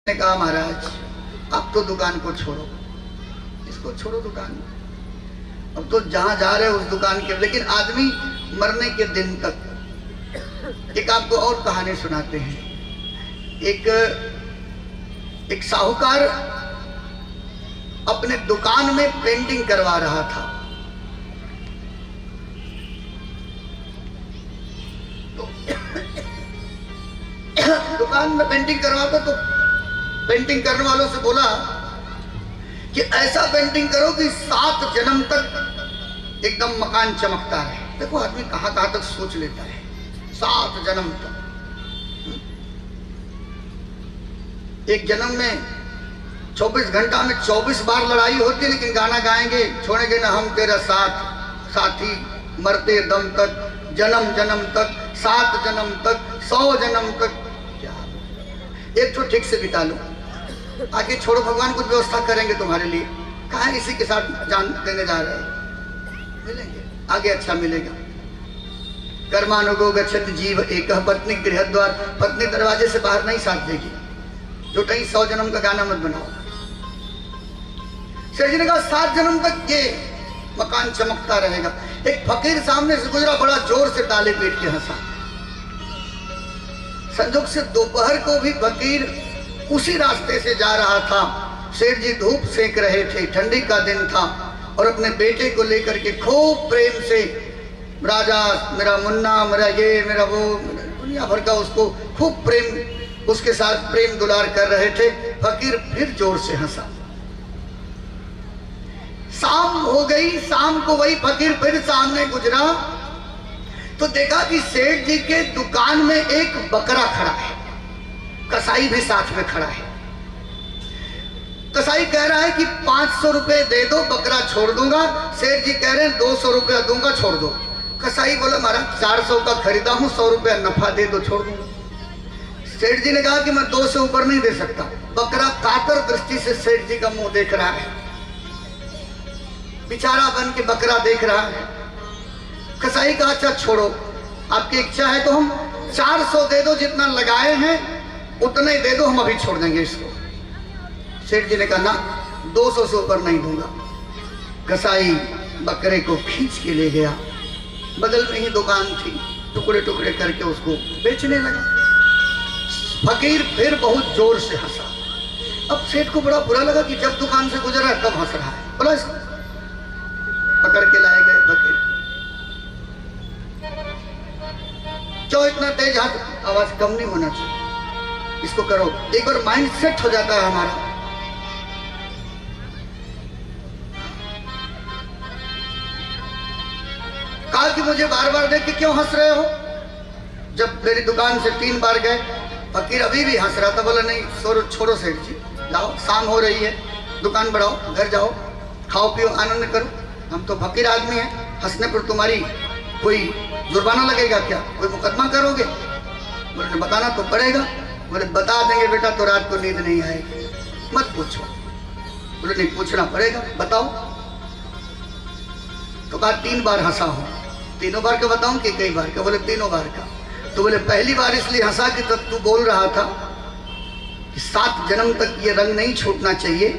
ने कहा महाराज अब तो दुकान को छोड़ो, इसको छोड़ो दुकान, अब तो जहां जा रहे हो उस दुकान के। लेकिन आदमी मरने के दिन तक। एक आपको और कहानी सुनाते हैं। एक साहूकार अपने दुकान में पेंटिंग करवा रहा था। तो दुकान में पेंटिंग करवाता तो पेंटिंग करने वालों से बोला कि ऐसा पेंटिंग करो कि 7 जन्म तक एकदम मकान चमकता है। देखो आदमी कहां कहां तक सोच लेता है, 7 जन्म तक। एक जन्म में 24 घंटा में 24 बार लड़ाई होती है, लेकिन गाना गाएंगे, छोड़ेंगे ना हम तेरा साथ साथी मरते दम तक, जन्म जन्म तक, 7 जन्म तक, 100 जन्म तक। क्या एक तो ठीक से बिता लो, आगे छोड़ो, भगवान कुछ व्यवस्था करेंगे तुम्हारे लिए। कहाँ इसी के साथ जान देने जा रहे हैं, मिलेंगे आगे अच्छा मिलेगा। कर्मानुगो गच्छति जीव एक पत्नी गृहद्वार, पत्नी दरवाजे से बाहर नहीं साथ देगी। जो कहीं 100 जन्म का गाना मत बनाओ। शेर जी ने कहा 7 जन्म तक ये मकान चमकता रहेगा। एक फकीर सामने से गुजरा, बड़ा जोर से ताली पीट के हंसा। संजोग से दोपहर को भी फकीर उसी रास्ते से जा रहा था। शेर जी धूप सेक रहे थे, ठंडी का दिन था, और अपने बेटे को लेकर के खूब प्रेम से, राजा मेरा मुन्ना, मेरा ये मेरा वो, दुनिया भर का उसको खूब प्रेम, उसके साथ प्रेम दुलार कर रहे थे। फकीर फिर जोर से हंसा। शाम हो गई, शाम को वही फकीर फिर सामने गुजरा तो देखा कि सेठ जी के दुकान में एक बकरा खड़ा है, कसाई भी साथ में खड़ा है। कसाई कह रहा है कि 500 रुपए दे दो, बकरा छोड़ दूंगा। सेठ जी कह रहे हैं 200 रुपया दूंगा, छोड़ दो। कसाई बोला महाराज 400 का खरीदा हूं, 100 रुपया नफा दे दो, छोड़ दूंगा। सेठ जी ने कहा कि मैं 2 से ऊपर नहीं दे सकता। बकरा कातर दृष्टि से सेठ जी का मुंह देख रहा है, बेचारा बन के बकरा देख रहा है। कसाई कहा अच्छा छोड़ो, आपकी इच्छा है तो हम 400 दे दो, जितना लगाए हैं उतना ही दे दो, हम अभी छोड़ देंगे इसको। सेठ जी ने कहा ना, 200 से ऊपर नहीं दूंगा। कसाई बकरे को खींच के ले गया, बगल में ही दुकान थी, टुकड़े टुकड़े करके उसको बेचने लगा। फकीर फिर बहुत जोर से हंसा। अब सेठ को बड़ा बुरा लगा कि जब दुकान से गुजरा तब हंस रहा है। बोला इसको पकड़ के लाए गए फकीर। जो इतना तेज हाथ, आवाज कम नहीं होना चाहिए, इसको करो। एक बार माइंड सेट हो जाता है हमारा। कहा कि मुझे बार बार देख के क्यों हंस रहे हो? जब मेरी दुकान से 3 बार गए, फकीर अभी भी हंस रहा था। बोला नहीं छोड़ो सेठ जी, जाओ, शाम हो रही है, दुकान बढ़ाओ, घर जाओ, खाओ पियो, आनंद करो। हम तो फकीर आदमी हैं, हंसने पर तुम्हारी कोई जुर्माना लगेगा क्या? कोई मुकदमा करोगे? बोले बताना तो पड़ेगा। बोले बता देंगे बेटा तो रात को नींद नहीं आएगी, मत पूछो। बोले नहीं पूछना पड़ेगा, बताओ। तो कहा 3 बार हंसा हूं। 3 बार का बताऊं कि कई बार का? बोले 3 बार का। तो बोले पहली बार इसलिए हंसा कि तब तू बोल रहा था कि 7 जन्म तक ये रंग नहीं छूटना चाहिए,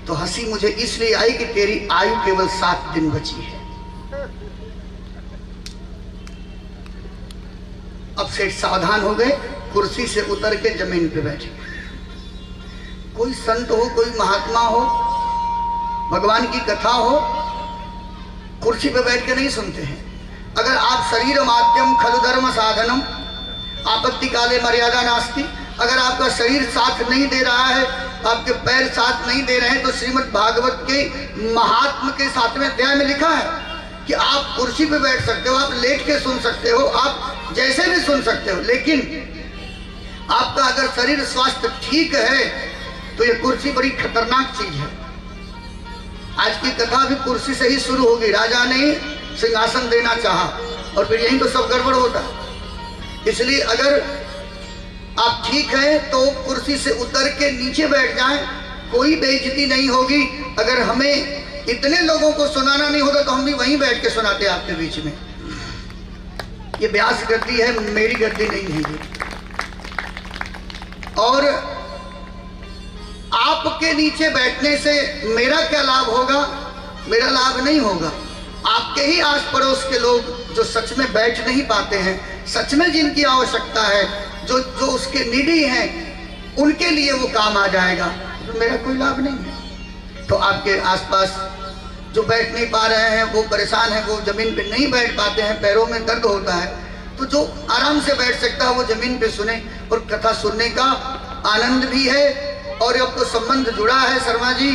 तो हंसी मुझे इसलिए आई कि तेरी आयु केवल 7 दिन बची है। अब सेठ सावधान हो गए, कुर्सी से उतर के जमीन पे बैठे। कोई संत हो, कोई महात्मा हो, भगवान की कथा हो, कुर्सी पे बैठ के नहीं सुनते हैं। अगर आप शरीर माध्यम खलु धर्म साधनम आपत्ति काले मर्यादा नास्ति, अगर आपका शरीर साथ नहीं दे रहा है, आपके पैर साथ नहीं दे रहे हैं, तो श्रीमद् भागवत के महात्म के 7वें अध्याय में लिखा है कि आप कुर्सी पे बैठ सकते हो, आप लेट के सुन सकते हो, आप जैसे भी सुन सकते हो, लेकिन आपका अगर शरीर स्वास्थ्य ठीक है तो ये कुर्सी बड़ी खतरनाक चीज है। आज की कथा भी कुर्सी से ही शुरू होगी। राजा ने सिंहासन देना चाहा और फिर यहीं तो सब गड़बड़ होता है। इसलिए अगर आप ठीक हैं तो कुर्सी से उतर के नीचे बैठ जाएं, कोई बेइज्जती नहीं होगी। अगर हमें इतने लोगों को सुनाना नहीं होता तो हम भी वहीं बैठ के सुनाते आपके बीच में। ये व्यास गद्दी है, मेरी गद्दी नहीं है ये। और आपके नीचे बैठने से मेरा क्या लाभ होगा? मेरा लाभ नहीं होगा। आपके ही आस पड़ोस के लोग जो सच में बैठ नहीं पाते हैं, सच में जिनकी आवश्यकता है, जो उसके निडी हैं, उनके लिए वो काम आ जाएगा, तो मेरा कोई लाभ नहीं है। तो आपके आसपास जो बैठ नहीं पा रहे हैं, वो परेशान हैं, वो जमीन पे नहीं बैठ पाते हैं, पैरों में दर्द होता है, तो जो आराम से बैठ सकता है वो जमीन पे सुने। और कथा सुनने का आनंद भी है। और अब तो संबंध जुड़ा है शर्मा जी,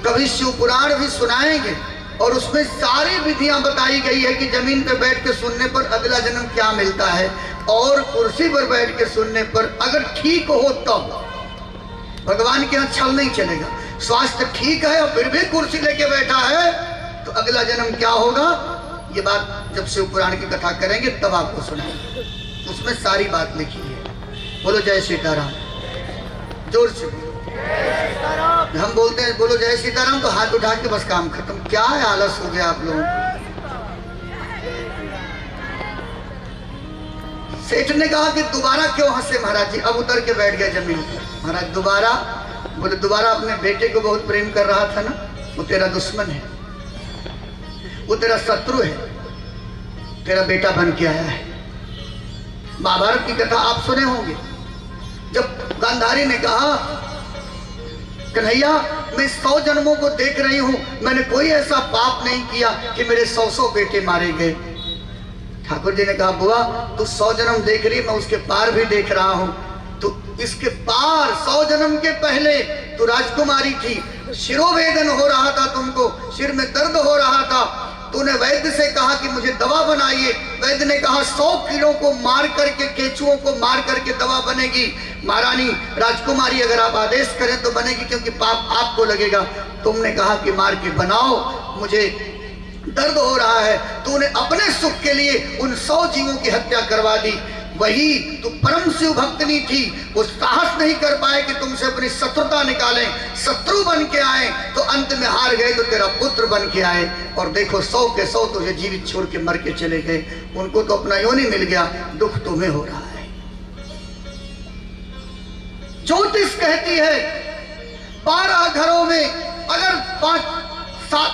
कभी शिव पुराण भी सुनाएंगे और उसमें सारी विधियां बताई गई है कि जमीन पे बैठ के सुनने पर अगला जन्म क्या मिलता है, और कुर्सी पर बैठ के सुनने पर अगर ठीक हो तब। भगवान के यहाँ छल नहीं चलेगा। स्वास्थ्य ठीक है और फिर भी कुर्सी लेके बैठा है तो अगला जन्म क्या होगा, ये बात जब शिव पुराण की कथा करेंगे तब आपको सुनाएंगे। उसमें सारी बात लिखी है। बोलो जय सीताराम, जोर से बोलो। हम बोलते हैं बोलो जय सीताराम तो हाथ उठा के बस काम खत्म। क्या है, आलस हो गया आप लोग। सेठ ने कहा कि दोबारा क्यों हंसे महाराज जी? अब उतर के बैठ गया जमीन पर। महाराज दोबारा? बोले दोबारा अपने बेटे को बहुत प्रेम कर रहा था ना, वो तेरा दुश्मन है, वो तेरा शत्रु है, तेरा बेटा बन के आया है। महाभारत की कथा आप सुने होंगे, जब गांधारी ने कहा कन्हैया मैं 100 जन्मों को देख रही हूं, मैंने कोई ऐसा पाप नहीं किया कि मेरे 100 बेटे मारे गए। ठाकुर जी ने कहा बुआ तू 100 जन्म देख रही, मैं उसके पार भी देख रहा हूं। तो इसके पार 100 जन्म के पहले तू राजकुमारी थी, शिरोवेदन हो रहा था, तुमको सिर में दर्द हो रहा था, तूने वैद्य से कहा कि मुझे दवा बनाइए। वैद्य ने कहा 100 कीड़ों को मार करके, केचुओं को मार करके दवा बनेगी। महारानी राजकुमारी अगर आप आदेश करें तो बनेगी, क्योंकि पाप आपको लगेगा। तुमने कहा कि मार के बनाओ, मुझे दर्द हो रहा है। तूने अपने सुख के लिए उन 100 जीवों की हत्या करवा दी। वही तू परम शिव भक्तनी थी, वो साहस नहीं कर पाए कि तुमसे अपनी शत्रुता निकालें, शत्रु बन के आए, तो अंत में हार गए तो तेरा पुत्र बन के आए। और देखो 100 के 100 तुझे जीवित छोड़ के मर के चले गए। उनको तो अपना योनि मिल गया, दुख तुम्हें हो रहा है। ज्योतिष कहती है 12 घरों में अगर 5, 7,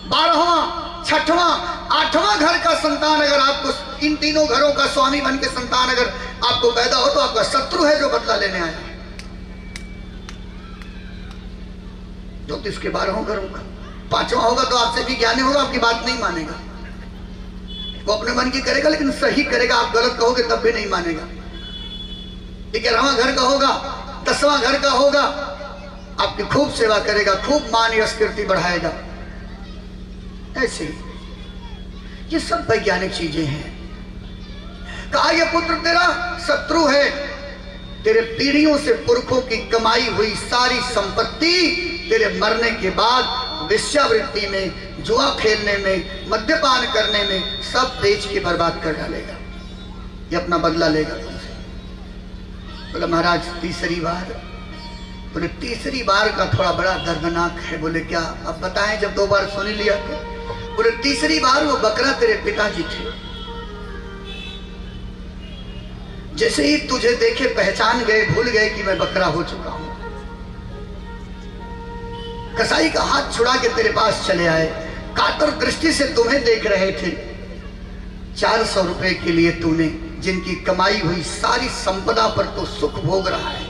12वां, 6वां, 8वां घर का संतान अगर आपको, इन तीनों घरों का स्वामी बन के संतान अगर आपको पैदा हो तो आपका शत्रु है जो बदला लेने आया। ज्योतिष के 12 घरों का 5वां होगा तो आपसे भी ज्ञानी होगा, आपकी बात नहीं मानेगा, वो अपने मन की करेगा लेकिन सही करेगा। आप गलत कहोगे तब भी नहीं मानेगा। 11वां घर का होगा, 10वां घर का होगा, आपकी खूब सेवा करेगा, खूब मान यश कीर्ति बढ़ाएगा। ऐसे ये सब वैज्ञानिक चीजें हैं। कहा यह पुत्र तेरा शत्रु है, तेरे पीढ़ियों से पुरखों की कमाई हुई सारी संपत्ति तेरे मरने के बाद वेश्यावृत्ति में, जुआ खेलने में, मद्यपान करने में सब बेच के बर्बाद कर डालेगा। ये अपना बदला लेगा तुमसे। बोले महाराज तीसरी बार? बोले तीसरी बार का थोड़ा बड़ा दर्दनाक है। बोले क्या? अब बताएं, जब 2 बार सुन लिया तो। बोले तीसरी बार वो बकरा तेरे पिताजी थे, जैसे ही तुझे देखे पहचान गए, भूल गए कि मैं बकरा हो चुका हूं। कसाई का हाथ छुड़ा के तेरे पास चले आए, कातर दृष्टि से तुम्हें देख रहे थे। 400 रुपए के लिए तूने जिनकी कमाई हुई सारी संपदा पर तो सुख भोग रहा है,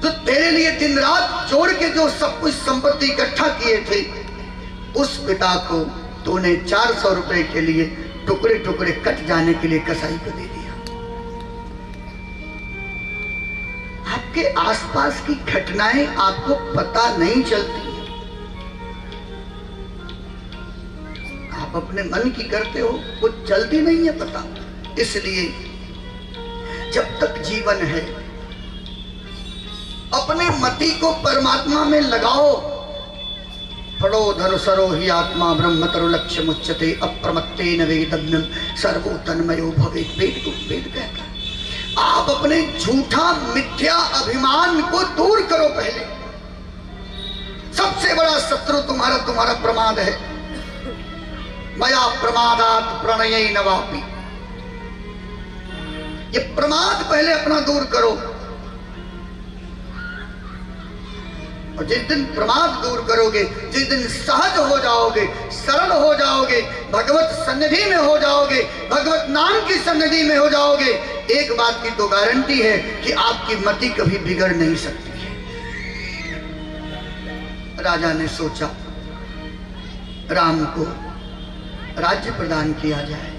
तो तेरे लिए दिन रात जोड़ के जो सब कुछ संपत्ति इकट्ठा किए थे, उस पिता को तूने 400 रुपए के लिए टुकड़े टुकड़े कट जाने के लिए कसाई को दे दिया। आपके आसपास की घटनाएं आपको पता नहीं चलती, आप अपने मन की करते हो, वो चलती नहीं है पता। इसलिए जब तक जीवन है अपने मति को परमात्मा में लगाओ। पढ़ो धनुसरो ही आत्मा ब्रह्म तरु लक्ष्य मुच्यते अप्रमत्तेन वेदज्ञं सर्वो तन्मयो भवेत्। वेद कहता है आप अपने झूठा मिथ्या अभिमान को दूर करो। पहले सबसे बड़ा शत्रु तुम्हारा प्रमाद है। मया प्रमादात प्रणये नवापि। ये प्रमाद पहले अपना दूर करो। और जिस दिन प्रमाद दूर करोगे, जिस दिन सहज हो जाओगे, सरल हो जाओगे, भगवत सन्निधि में हो जाओगे, भगवत नाम की सन्निधि में हो जाओगे, एक बात की तो गारंटी है कि आपकी मति कभी बिगड़ नहीं सकती है। राजा ने सोचा राम को राज्य प्रदान किया जाए।